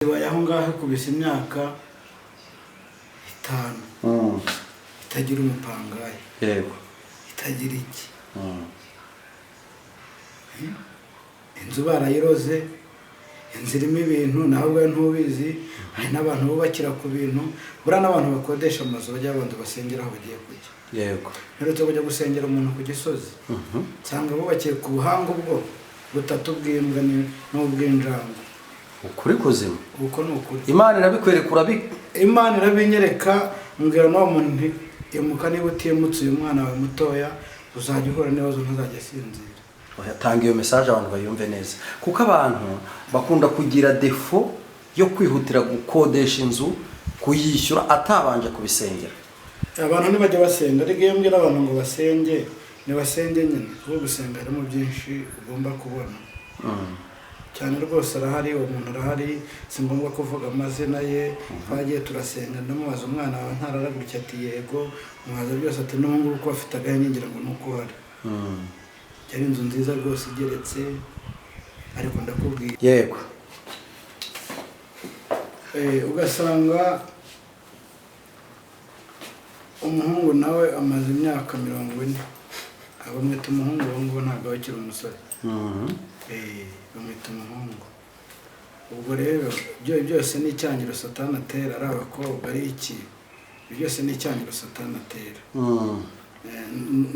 Aho ngaho kubisa imyaka 5 itagira umupangayi yego itagira iki inzu barayiroze inzirimo ibintu nawe ntubizi hari n'abantu bubakira ku bintu bura n'abantu bakodesha amazu bajya abantu basengera aho bagiye kujya yego rero tujya gusengera umuntu ku Gisozi cyangwa bubakiye ku buhango bwo butatu bw'imbwa n'ubw'injangwe ukuri kuzima uko n'ukuri Imana irabikwerekura Imana irabinyereka mbwira no muntu imuka niba utimutse uyu mwana wawe mutoya uzajya uhora n'ibibazo ntazajya asinzira. Tanga iyo message abantu bayumve neza kuko abantu bakunda kugira defo yo kwihutira gukodesha inzu kuyishyura atabanje kubisengera. Abantu ntibajya basenga ariko iyo mbwira abantu ngo basenge nibasenge nyine kuko gusenga harimo byinshi ugomba kubona cyane rwose arahari umuntu arahari si ngombwa kuvuga amazina ye twagiye turasenga ndamubaza umwana wawe ntararagurika ati yego muhaza byose ati n'ubu uko afite agahingira ngo nuko hari cyari inzu nziza rwose igeretse ariko ndakubwiye yego ugasanga umuhungu nawe amaze imyaka 40 abamwita umuhungu ngo ntabwo akiri umusore bamwita umuhungu ubwo rero byose ni icyangiro Satani atera ari abakobwa ari iki byose ni icyangiro Satani atera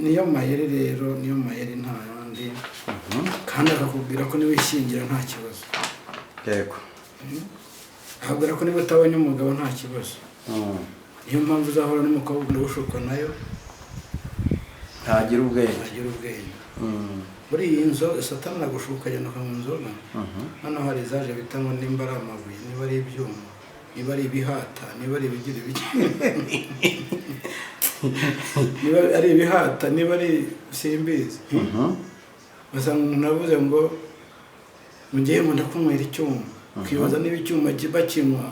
niyo mayeri rero niyo mayeri nta yandi kandi akakubwira ko niwishingira nta kibazo yego akubwira ko niba utabonye umugabo nta kibazo niyo mpamvu uzahora n'umukobwa ushukwa nayo ntagira ubwenge muri iyi nzu Satani agushuka ajyana mu nzoga hano hari izaje bitamo nimba ari amabuye niba ari ibyuma niba ari ibihata niba ari ibigira ibiki niba ari ibihata niba ari simbizi basanga umuntu avuze ngo mugiye ndakunywera icyuma ukibaza niba icyuma bakinywa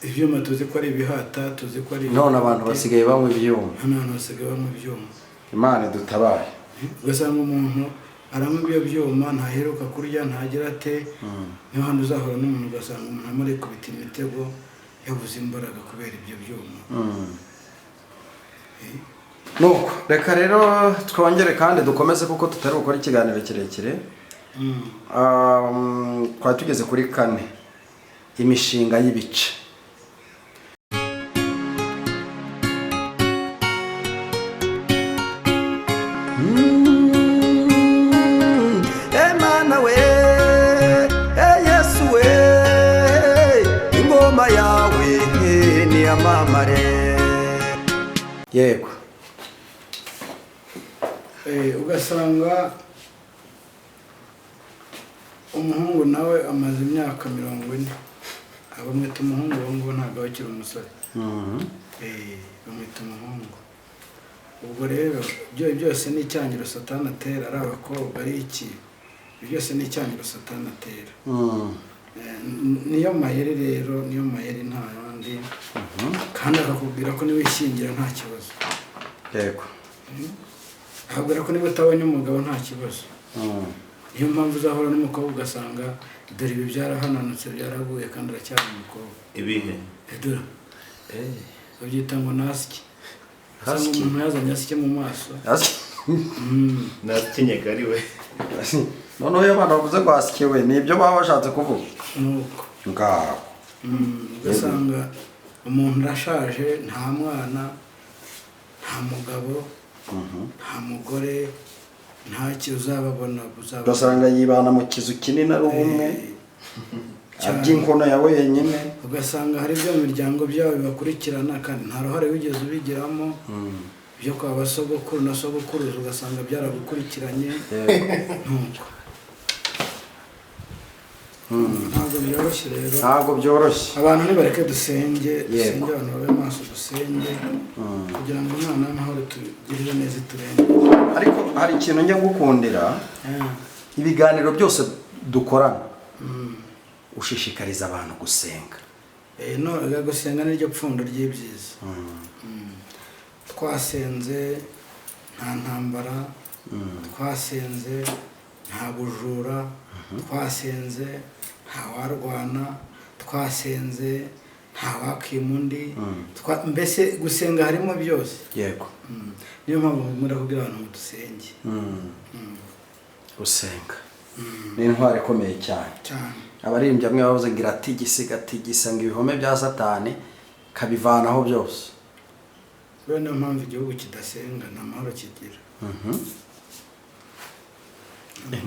ibyuma tuzi ko ari ibihata tuzi ko ari none abantu basigaye banywa ibyuma Imana dutabare ugasanga umuntu aranywa ibyo byuma ntaheruka kurya ntagira ate niyo hano uzahora n'umuntu ugasanga umuntu amare kubita imitego yabuze imbaraga kubera ibyo byuma nuko reka rero twongere kandi dukomeze kuko tutari gukora ikiganiro kirekire twari tugeze kuri 4 imishinga y'ibice Emana we Yesu we ingoma yawe ni amamare yego ugasanga umuhungu nawe amaze imyaka 40 abamwita umuhungu ngo ntabwo akiri umusore bamwita umuhungu ubwo rero byose ni icyangiro Satani atera ari abakobwa ari iki byose ni icyangiro Satani atera niyo mayeri rero niyo mayeri nta yandi kandi akakubwira ko niwishingira nta kibazo yego akubwira ko niba utabonye umugabo nta kibazo niyo mpamvu uzahora n'umukobwa ugasanga dore ibi byarahananutse byaraguye kandi aracyari umukobwa ibihe dore babyita ngo nasiki hasi umuntu yazanye asike mu maso natinyega ari we noneho iyo abantu bavuze ngo asike we nibyo baba bashatse kuvuga nuko ngaho ugasanga umuntu arashaje nta mwana nta mugabo nta mugore nta cyo uzababona ugasanga yibana mu kizu kinini ari umwe aby'inkono ya wenyine ugasanga hari byo miryango byabo bibakurikirana kandi nta ruhare wigeze ubigiramo byo kwa basogokuru na sogokuruza ugasanga byaragukurikiranye nuko ntabwo byoroshye abantu nibareke dusenge abantu babe maso dusenge kugira ngo Imana y'amahoro tugirire neza iturenge ariko hari ikintu njya gukundira ibiganiro byose dukorana ushishikariza abantu gusenga no gusenga niryo pfundo ry'ibyiza twasenze nta ntambara twasenze nta bujura twasenze nta warwana twasenze nta wakima undi mbese gusenga harimo byose. yego niyo mpamvu nkunda kubwira abantu ngo dusenge. gusenga ni intwaro ikomeye cyane. abaririmbyi bamwe bavuze ngo iratigisa ngo ibihome bya satani kabivanaho byose. rero niyo mpamvu igihugu kidasenga nta mahoro kigira.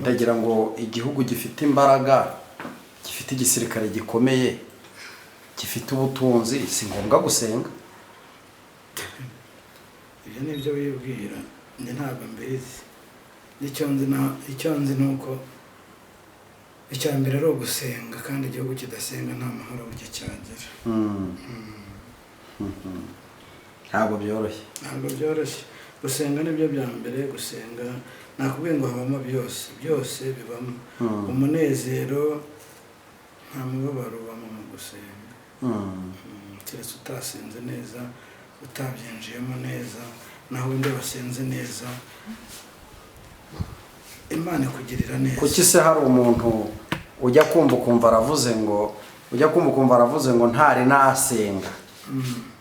ndagira ngo igihugu gifite imbaraga, gifite igisirikare gikomeye, gifite ubutunzi, si ngombwa gusenga. ibyo ni byo wibwira, njye ntabwo mbizi. icyo nzi ni uko icya mbere ari ugusenga, kandi igihugu kidasenga nta mahoro burya cyagira. ntabwo byoroshye. gusenga nibyo bya mbere. gusenga nakubwiye ngo habamo byose bibamo. umunezero nta mubabaro ubamo mu gusenga. keretse utasenze neza, utabyinjiyemo neza, naho undi wasenze neza Imana ikugirira neza. kuki se hari umuntu ujya kumva ukumva aravuze ngo ntari nasenga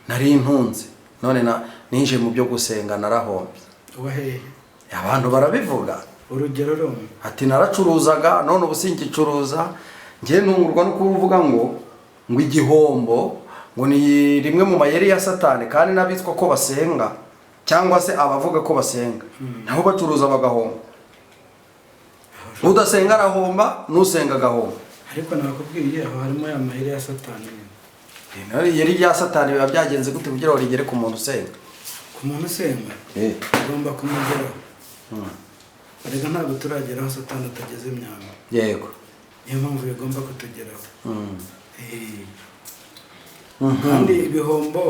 nari ntunze none ninje mu byo gusenga narahombye? Wahehe abantu barabivuga. urugero rumwe ati naracuruzaga none ubu singicuruza. njye ntungurwa no kuvuga ngo igihombo ngo ni rimwe mu mayeri ya satani, kandi n'abitwa ko basenga cyangwa se abavuga ko basenga naho bacuruza bagahomba. Udasenga arahomba, nusenga agahomba. ariko nakubwiye aho harimo ya mayeri ya satani. Yeri rya satani biba byagenze gute kugira ngo rigere ku muntu usenga? Ku muntu usenga ugomba kumugeraho. ariko ntabwo turageraho satani atageze imyamba. yego niyo mpamvu bigomba kutugeraho. kandi ibihombo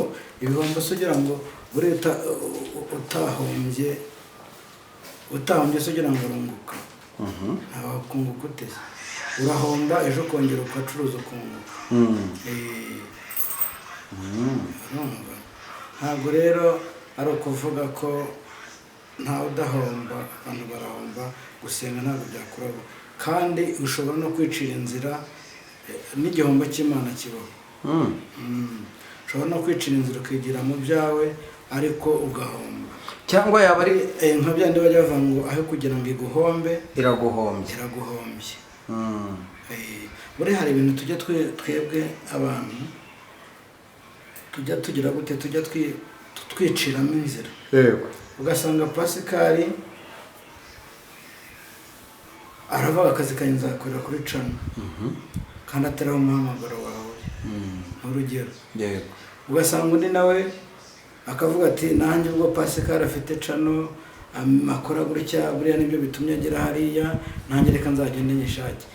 se ugira ngo bureta utahombye se ugira ngo urunguka. ntawakunguka uteze, urahomba ejo ukongera ugacuruza ukunguka. ntabwo rero ari ukuvuga ko ntawe udahomba, abantu barahomba. gusenga ntabwo byakuraho, kandi ushobora no kwicira inzira. n'igihombo cy'Imana kibaho. ushobora no kwicira inzira ukigira mu byawe ariko ugahomba. cyangwa yaba ari nka byandi bajya bavuga ngo aho kugira ngo iguhombe iraguhombye. buri hari ibintu tujya twebwe abantu tujya tugira gute, tujya twiciramo inzira. ugasanga Pasikari aravuga akazi kanjye nzakorera kuri cano, kandi atariho umuhamagaro wawe. urugero ugasanga undi nawe akavuga ati nanjye ubwo Pasikari afite cano akora gutya, buriya nibyo bitumye agera hariya, nanjye reka nzagende nyishake.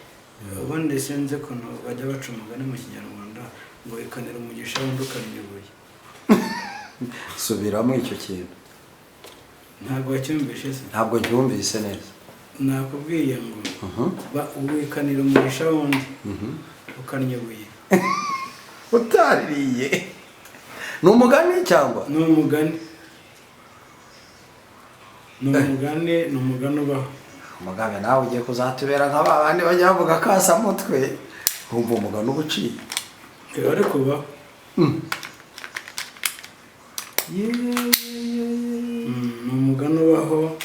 ubundi sinzi ukuntu bajya baca umugani mu kinyarwanda ngo ikanira umugisha wundi ukarinyubuye. subiramo icyo kintu. ntabwo wacyumvishe se? ntabwo ncyumvise neza. nakubwiye ngo wikanira umugisha wundi ukarinyubuye. utaririye ni umugani cyangwa ni umugani ubaho. umugabe nawe ugiye kuzatubera nka ba bandi bajya bavuga kasamutwe, wumva umugani uba uciye. ariko ubaho. ni umugani ubaho,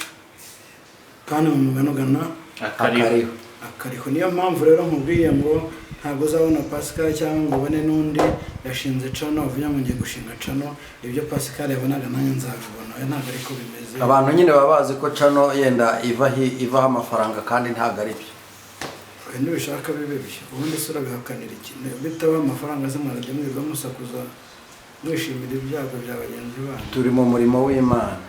kandi mu mugani ugana akariho. niyo mpamvu rero nkubwiye ngo ntabwo uzabona Pasikari cyangwa ngo ubone n'undi yashinze cano uvuye ngo ngiye gushinga cano. ibyo Pasikari yabonaga nanjye nzabibona. ntabwo ariko bimeze. abantu nyine baba bazi ko cano yenda ivaho amafaranga, kandi ntabwo ari byo. ntibishaka bibe byo. ubundi se urabihakanira iki? bitaho amafaranga se mwarajya mwirirwa musakuza mwishimira ibyago bya bagenzi banyu. turi mu murimo w'Imana.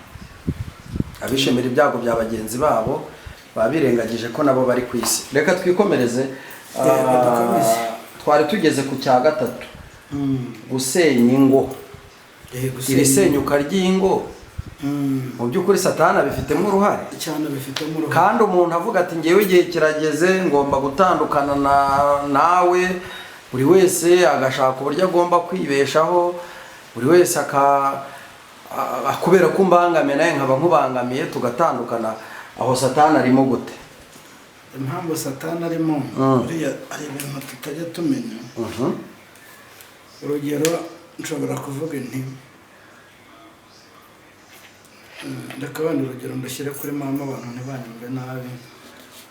abishimira ibyago bya bagenzi babo baba birengagije ko nabo bari ku isi. reka twikomereze. twari tugeze ku cya gatatu, gusenya ingo. iri senyuka ry'ingo mu by'ukuri satani abifitemo uruhare cyane. abifitemo uruhare, kandi umuntu avuga ati ngewe igihe kirageze ngomba gutandukana nawe. buri wese agashaka uburyo agomba kwibeshaho, buri wese kubera ko umbangamiye nawe nkaba nkubangamiye, tugatandukana. aho satani arimo gute? impamvu satani arimo buriya hari ibintu tutajya tumenya. urugero nshobora kuvuga inti reka wenda urugero ndashyire kuri mama abantu ntibanyumve nabi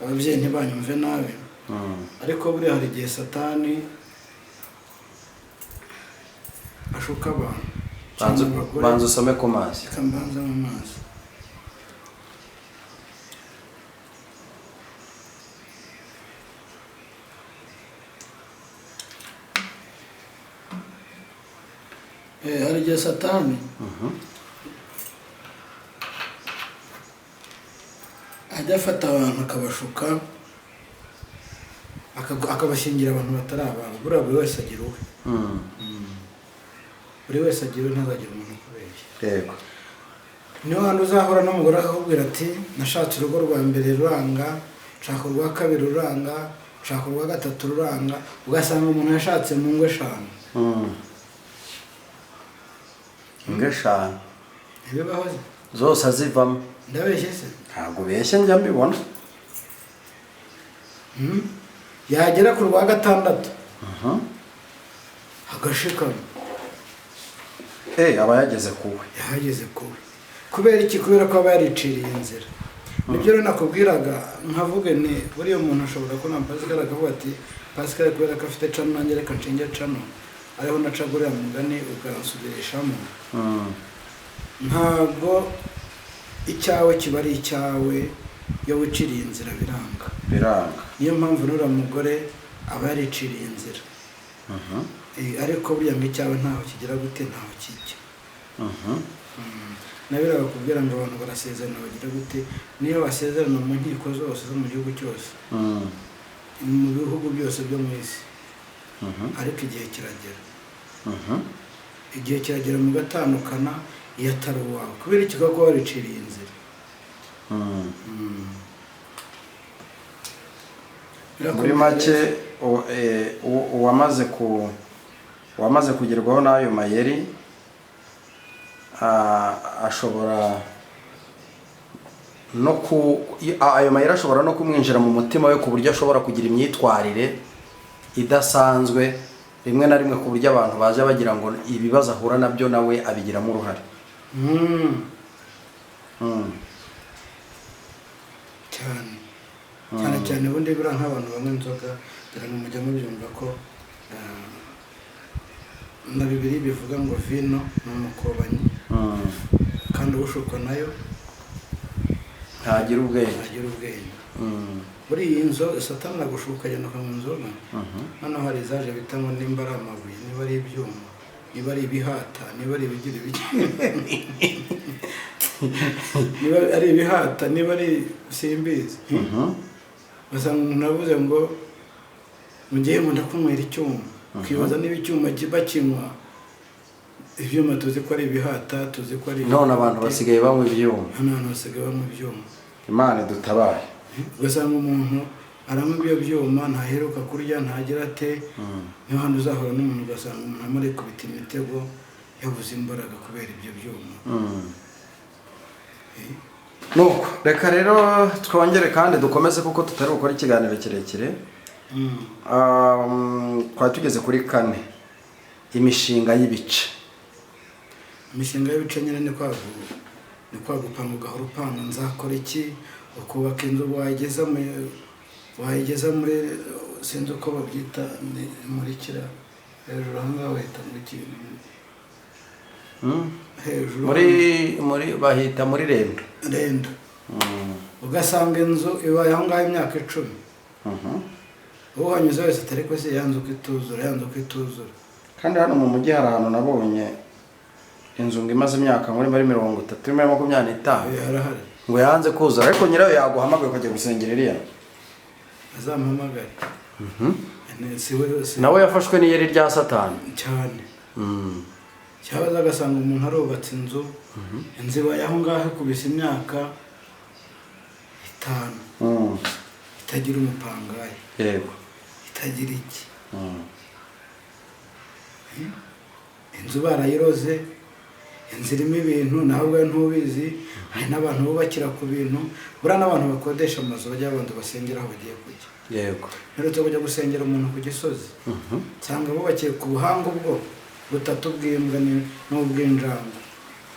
ababyeyi ntibanyumve nabi ariko buriya hari igihe satani ashuka abantu banza usome ku mazi reka mbanza mu mazi hari igihe satani ajya afata abantu akabashuka akabashingira abantu batari abantu buriya buri wese agira uwe buri wese agira uwe ntazagira umuntu ukubeshya yego niyo hantu uzahura n'umugore akakubwira ati nashatse urugo rwa mbere ruranga nshaka urwa kabiri ruranga nshaka urwa gatatu ruranga ugasanga umuntu yashatse mu ngo eshanu ingo eshanu ntibibaho zose azivamo ndabeshye se ntabwo ubeshye njya mbibona yagera ku rwa gatandatu agashikama aba yageze kuwe yahageze kuwe kubera iki kubera ko aba yariciriye inzira nibyo rero nakubwiraga nkavuge ni buriya umuntu ashobora kubona Pascal akavuga ati Pascal kubera ko afite cano nanjye reka nshinge cano ariho nacaga uriya mugani ukansubirishamo ntabwo icyawe kiba ari icyawe iyo wiciriye inzira biranga niyo mpamvu n'uriya mugore aba yariciriye inzira ariko buriya ngo icyawe ntaho kigira gute ntaho kijya nabira bakubwira ngo abantu barasezerana bagira gute niyo basezerana mu nkiko zose zo mu gihugu cyose mu bihugu byose byo mu isi ariko igihe kiragera igihe kiragera mugatandukana iyo atari uwawe kubera iki kuko wariciriye inzira muri make uwamaze kugerwaho n'ayo mayeri ashobora no ayo mayeri ashobora no kumwinjira mu mutima we ku buryo ashobora kugira imyitwarire idasanzwe rimwe na rimwe ku buryo abantu baje bagira ngo ibibazo ahura nabyo nawe abigiramo uruhare cyane ubundi buriya nk'abantu banywa inzoga kugira ngo mujya mubyumva ko na Bibiliya bivuga ngo vino ni umukobanyi kandi ushukwa nayo ntagira ubwenge muri iyi nzoga satani agushuka agenda ukanywa inzoga noneho hari izaje bita ngo nimba ari amabuye niba ari ibyuma niba ari ibihata niba ari ibigira ibiki niba ari ibihata niba ari simbizi ugasanga umuntu avuze ngo mugiye ngo ndakunywera icyuma ukibaza niba icyuma bakinywa ibyuma tuzi ko ari ibihata tuzi ko ari none abantu basigaye banywa ibyuma Imana dutabare ugasanga umuntu aranywa ibyo byuma ntaheruka kurya ntagira ate niyo handi uzahora n'umuntu ugasanga umuntu amara kubita imitego yabuze imbaraga kubera ibyo byuma nuko reka rero twongere kandi dukomeze kuko tutari gukora ikiganiro kirekire twari tugeze kuri 4 imishinga y'ibice nyine ni kwagupanga ugahora upanga nzakora iki ukubaka inzu wayigeza muri sinzi uko babyita muri kira hejuru ahangaha bahita muri kintu hejuru muri bahita muri rendo ugasanga inzu ibaye aho ngaho imyaka 10 uwo hanyuze wese atari ko se yanze kwituzura kandi hano mu mujyi hari ahantu nabonye inzu ngo imaze imyaka muri 30-25 yarahari ngo yanze kuzura ariko nyirayo yaguhamagaye ukajya gusengera iriya azampamagare nawe yafashwe n'iyeri rya satani cyane cyabaza agasanga umuntu arubatse inzu ibaye aho ngaho kubisa imyaka 5 itagira umupangayi yego itagira iki inzu barayiroze inzu irimo ibintu nawe ubwawe ntubizi hari n'abantu bubakira ku bintu buriya n'abantu bakodesha amazu bajya abantu basengera aho bagiye kujya yego rero tujya gusengera umuntu ku Gisozi cyangwa bubakiye ku buhanga ubwo butatu bw'imbwa n'ubw'injangwe.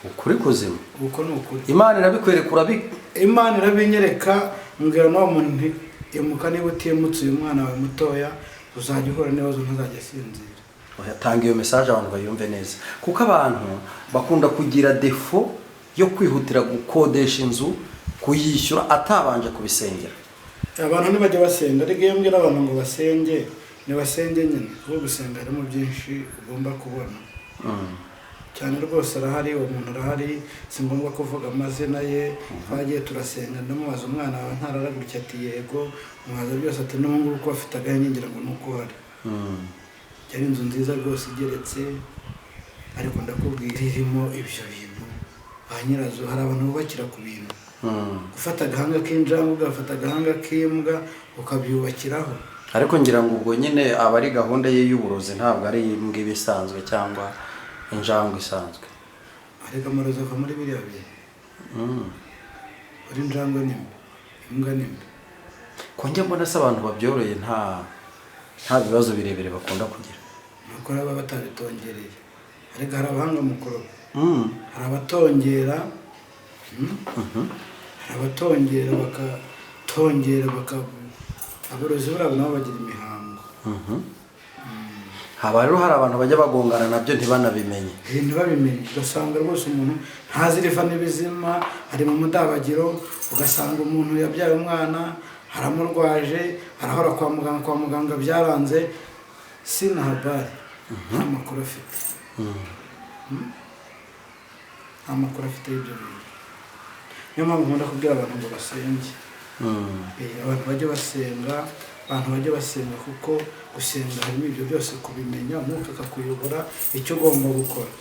ukuri kuzima uko ni ukuri. Imana irabikwereka Imana irabinyereka mbwira n'uwo muntu imuka niba utimutse uyu mwana wawe mutoya uzajya uhura n'ibibazo ntuzajya asinzira. Tanga iyo message abantu bayumve neza, kuko abantu bakunda kugira defo yo kwihutira gukodesha inzu kuyishyura atabanje kubisengera. Abantu ntibajya basenga, ariko iyo mbwira abantu ngo basenge ntibasenge nyine, kuko gusenga harimo byinshi ugomba kubona. Cyane rwose arahari, uwo muntu arahari, si ngombwa kuvuga amazina ye. Twagiye turasenga ndamubaza umwana wawe ntararagurika, ati yego. Mubaza byose ati n'ubu ngubu afite agahenge ngira ngo nuko uhari. Yari inzu nziza rwose igeretse, ariko ndakubwira irimo ibyo bintu ba nyirazo. Hari abantu bubakira ku bintu, gufata agahanga k'injangwe ugafata agahanga k'imbwa ukabyubakiraho. Ariko ngira ngo ubwo nyine aba ari gahunda ye y'uburozi, ntabwo ari imbwa ibisanzwe cyangwa injangwe isanzwe. Ariko amarozi ava muri biriya bintu. Uri injangwe n'imwe, imbwa n'imwe. Ko njye mbona se abantu babyoroye nta bibazo birebire bakunda kugira. Nuko baba batabitongereye. Ariko hari abahanga mu kuroba. Hari abatongera, hari abatongera bakatongera aborozi babo nabo bagira imihango. Haba rero hari abantu bajya bagongana nabyo ntibanabimenye. Ntibabimenye, ugasanga rwose umuntu ntazirifa n'ibizima, ari mu mudabagiro, ugasanga umuntu yabyaye umwana haramurwaje, arahora kwa muganga byaranze, sina habari, nta makuru afite. Nta makuru afite y'ibyo bintu. Niyo mpamvu nkunda kubwira abantu ngo basenge. Abantu bajye basenga, kuko gusenga harimo ibyo byose, kubimenya, umwuka akakuyobora icyo ugomba gukora.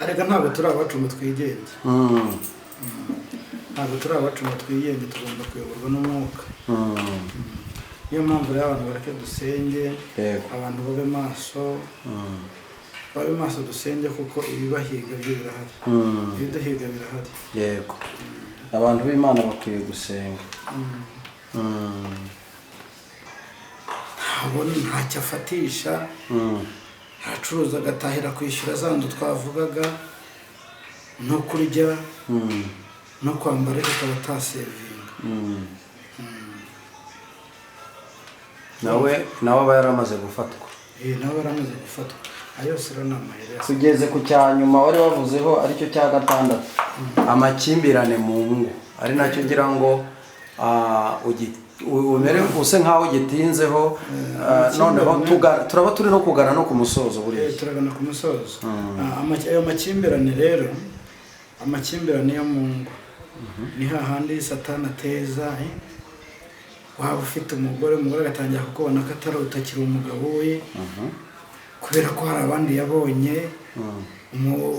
Ariko ntabwo turi abacu ngo twigenge. Ntabwo turi abacu ngo twigenge, tugomba kuyoborwa n'umwuka. Niyo mpamvu rero abantu bareke dusenge, abantu babe maso dusenge, kuko ibibahiga byo birahari. Ibiduhiga birahari. Yego. Abantu b'Imana bakwiye gusenga. Ntabona ntacyo afatisha, aracuruza agatahira kwishyura za nzu twavugaga, no kurya, no kwambara, ariko akaba atasevinga. Nawe aba yaramaze gufatwa. Nawe yaramaze gufatwa. Ayo yose rero ni amayeri. Tugeze ku cya nyuma wari wavuzeho, aricyo cya gatandatu, amakimbirane mu ngo. Ari nacyo ngira ngo umere use nkaho gitinzeho. Noneho turaba turi no kugana no ku musozo buriya. Turagana ku musozo. Ayo makimbirane rero, amakimbirane yo mu ngo ni hahandi Satani ateza. Waba ufite umugore agatangira kukubona ko atari utakiri umugabo we, kubera ko hari abandi yabonye.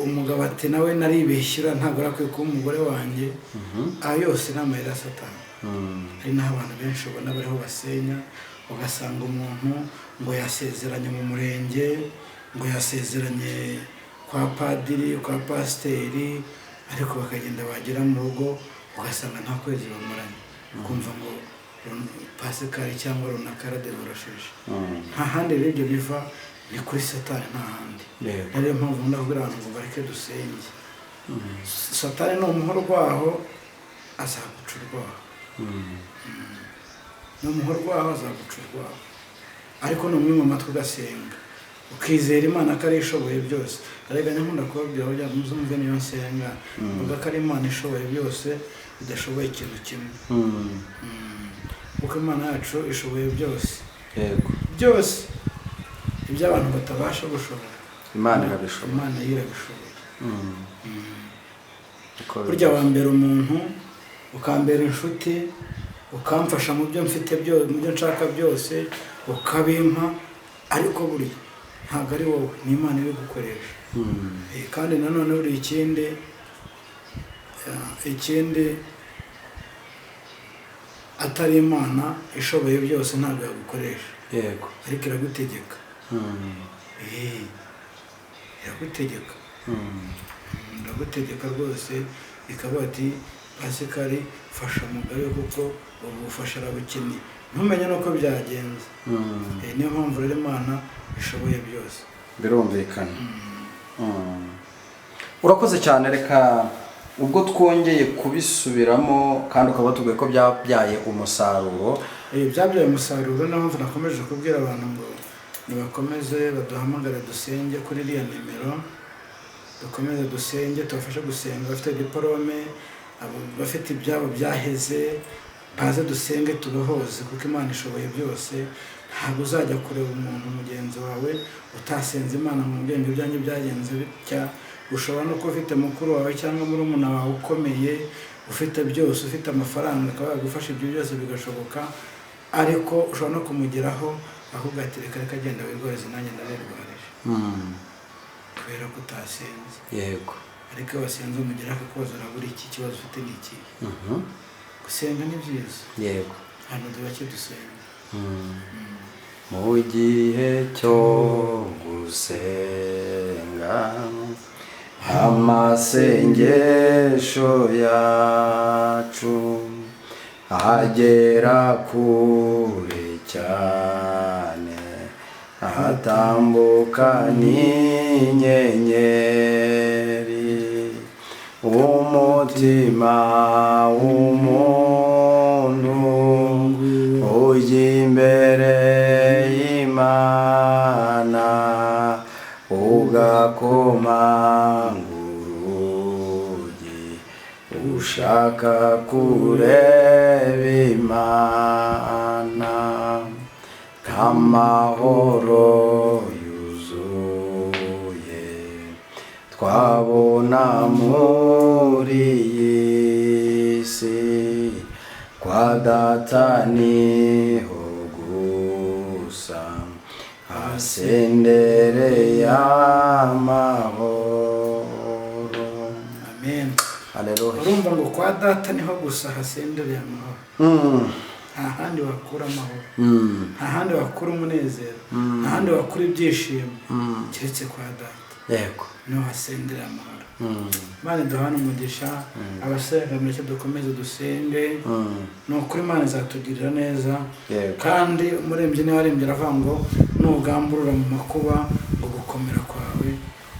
Umugabo ati nawe naribeshyura, ntabwo arakwiye kuba umugore wanjye. Ayo yose ni amayeri ya Satani. Hari n'aho abantu benshi ubona bariho basenya, ugasanga umuntu ngo yasezeranye mu murenge, ngo yasezeranye kwa padiri, kwa pasiteri, ariko bakagenda bagera mu rugo ugasanga nta kwezi bamaranye. Ukumva ngo Pasikari cyangwa runaka yaradevorosheje. Nta handi rero ibyo biva, ni kuri Satani, nta handi. Niyo mpamvu ndabwira abantu ngo bareke dusenge. Satani ni umuhoro rwaho, azaguca urwaho. Ni umuhoro rwaho, azaguca urwaho. Ariko ni umwe mu matwi ugasenga, ukizera Imana ko ari ishoboye byose. Ariko nkunda kubabwira aho byaba muzumve niyo nsenga, mvuga ko ari Imana ishoboye byose, idashoboye ikintu kimwe. Kuko Imana yacu ishoboye byose. Byose ibyo abantu batabasha gushobora, Imana irabishobora. Imana irabishobora. Burya wambera umuntu, ukambera inshuti, ukamfasha mu byo mfite byose, mu byo nshaka byose, ukabimpa, ariko burya ntabwo ari wowe, ni Imana iri gukoresha. Kandi nanone buri ikindi atari Imana ishoboye byose ntabwo yagukoresha. Ariko iragutegeka. Iragutegeka. Iragutegeka rwose, ikaba ati Pasikari fasha mugabe kuko ubu bufasha arabukeneye. Ntumenye nuko byagenze. Niyo mpamvu rero Imana ishoboye byose. birumvikana. Urakoze cyane, reka ubwo twongeye kubisubiramo kandi ukaba tubwiye ko byabyaye umusaruro. Byabyaye umusaruro, niyo mpamvu nakomeje kubwira abantu ngo nibakomeze baduhamagare dusenge kuri iriya nimero, dukomeze dusenge, tubafashe gusenga. Abafite diporome, bafite ibyabo byaheze, baze dusenge tubohoze, kuko Imana ishoboye byose. Ntabwo uzajya kureba umuntu mugenzi wawe utasenze Imana mu bwenge byanjye byagenze bitya. Ushobora no kuba ufite mukuru wawe cyangwa murumuna wawe ukomeye, ufite byose, ufite amafaranga, akaba yagufasha ibyo byose bigashoboka, ariko ushobora no kumugeraho ahubwo ati reka agenda wirwarize nanjye ndarerwarije kubera ko utasenze. Yego. Ariko iyo wasenze umugeraho akakubaza urabura iki kibazo ufite ni iki. Gusenga ni byiza. Yego. Hano tubake dusenga. Mu gihe cyo gusenga amasengesho yacu agera kure cyane, atambuka n'inyenyeri. Umutima w'umuntu ujya imbere y'Imana, ugakomanga urugi ushaka kureba Imana. K'amahoro yuzuye twabona muri iyi si, kwa Data niho gusa hasendereye amahoro. Amen. Haleluya. Urumva ngo kwa Data niho gusa hasendereye amahoro. Nta handi wakura amahoro, nta handi wakura umunezero, nta handi wakura ibyishimo keretse kwa Data. Yego. Niho hasendera amahoro. Imana duhana umugisha, abasenga mureke dukomeze dusenge. Ni ukuri Imana izatugirira neza. Kandi umurembyi niwe warembye aravuga ngo nugamburura mu makuba ngo gukomera kwawe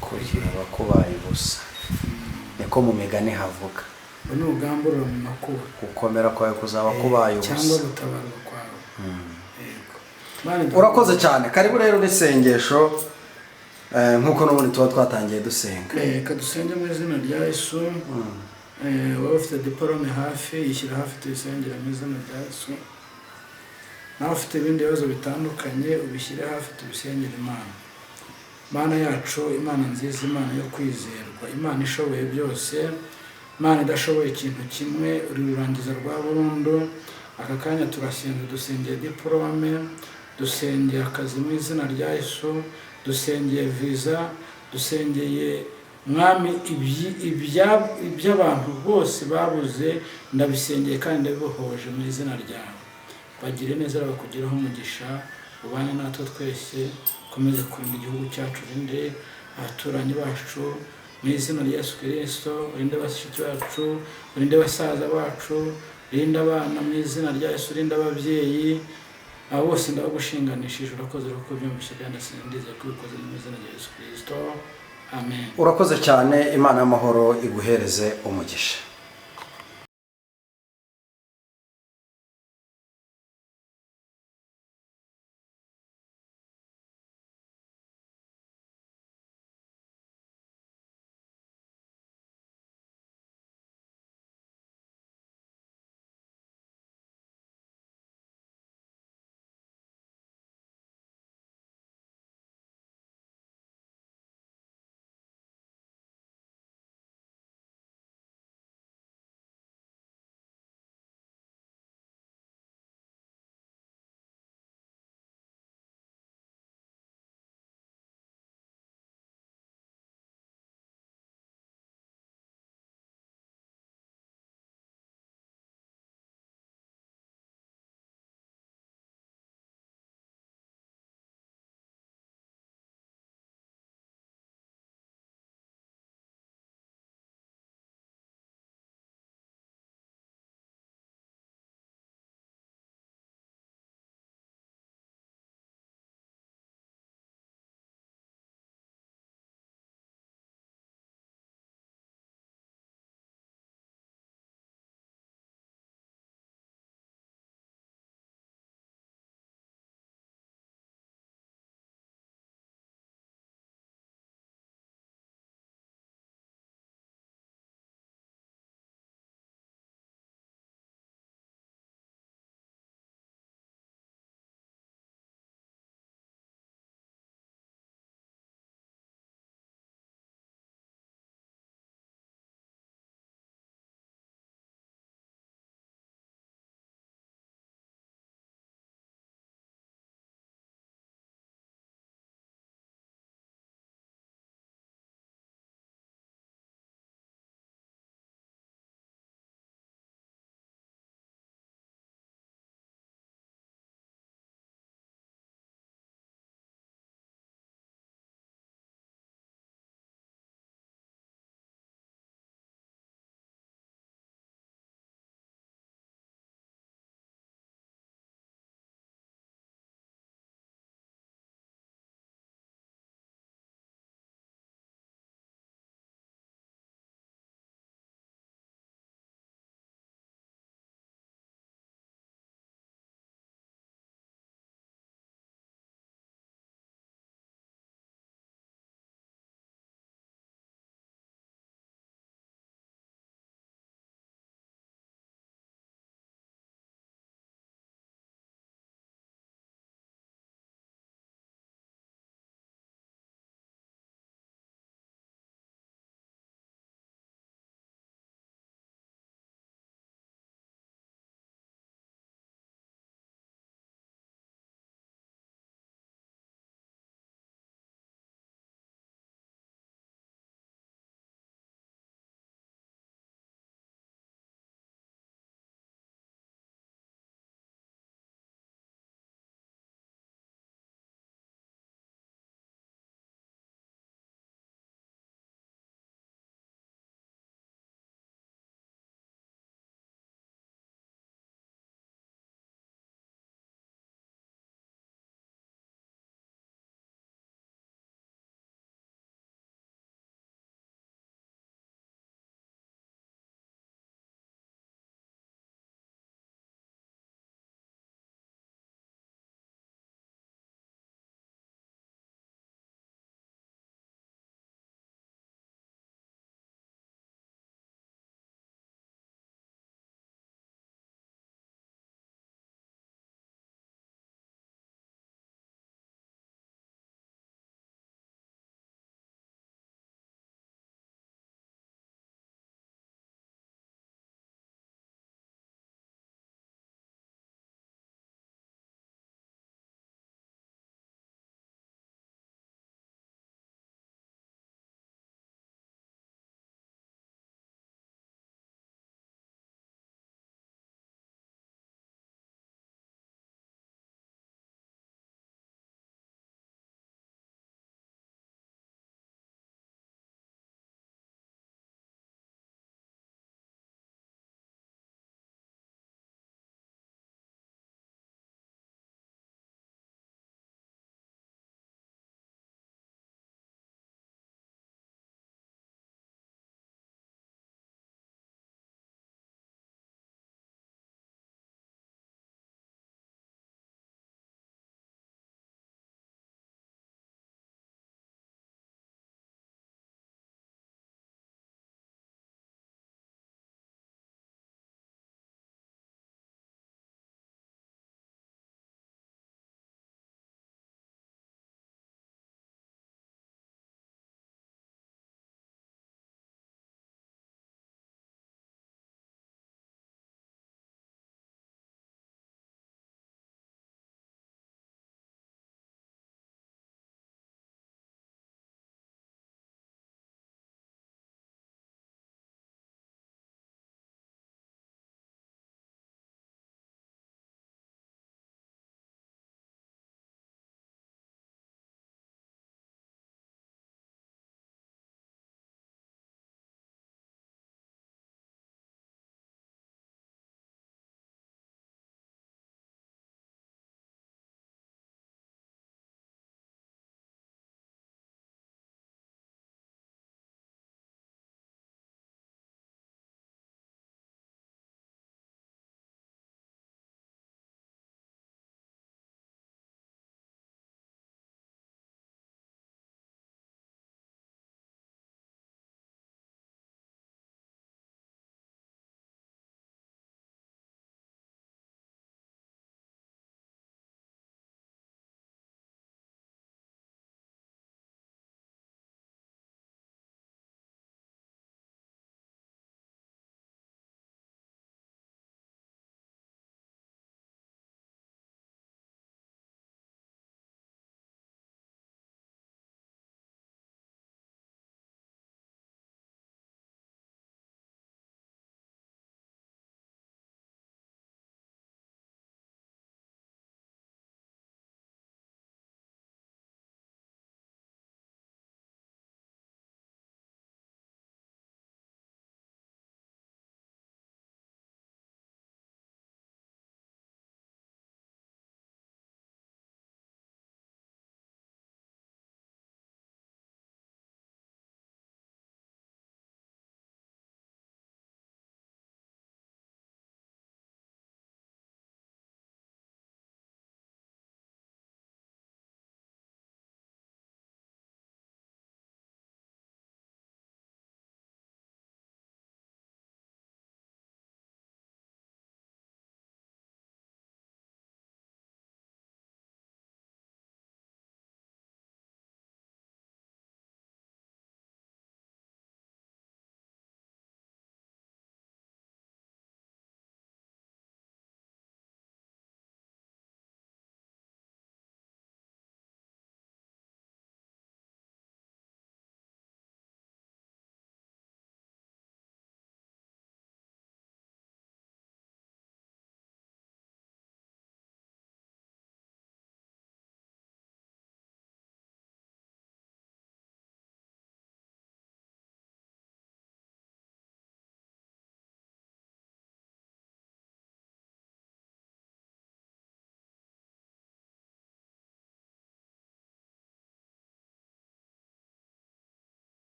kuzaba kubaye ubusa. Niko mu migani havuga. Nugamburura mu makuba gukomera kwawe kuzaba kubaye ubusa, cyangwa gutabarwa kwawe. Yego. Urakoze cyane. Karibu rero n'isengesho nkuko n'ubundi tuba twatangiye dusenga. Reka dusenge mu izina rya Yesu. Wowe ufite diporome hafi, yishyira hafi tuyisengera mu izina rya Yesu. Nawe ufite ibindi bibazo bitandukanye ubishyire hafi tubisengera Imana. Mana yacu, Imana nziza, Imana yo kwizerwa, Imana ishoboye byose, Imana idashoboye ikintu kimwe, uri rurangiza rwa burundu. Aka kanya turasenze, dusengeye diporome, dusengeye akazi mu izina rya Yesu, dusengeye visa, dusengeye Mwami iby'abantu bose babuze, ndabisengeye kandi ndabibohoje mu izina ryawe. Bagire neza, bakugiraho umugisha, ubane natwe twese, ukomeze kurinda igihugu cyacu, urinde abaturanyi bacu mu izina rya Yesu Kristo, urinde bashiki bacu, urinde basaza bacu, urinde abana mu izina rya Yesu, urinde ababyeyi. Abo bose ndabagushinganishije, urakoze kuko byumvise kandi sindize kubikoze mu izina rya Yesu Kristo. Amen. Urakoze cyane. Imana y'amahoro iguhereze umugisha.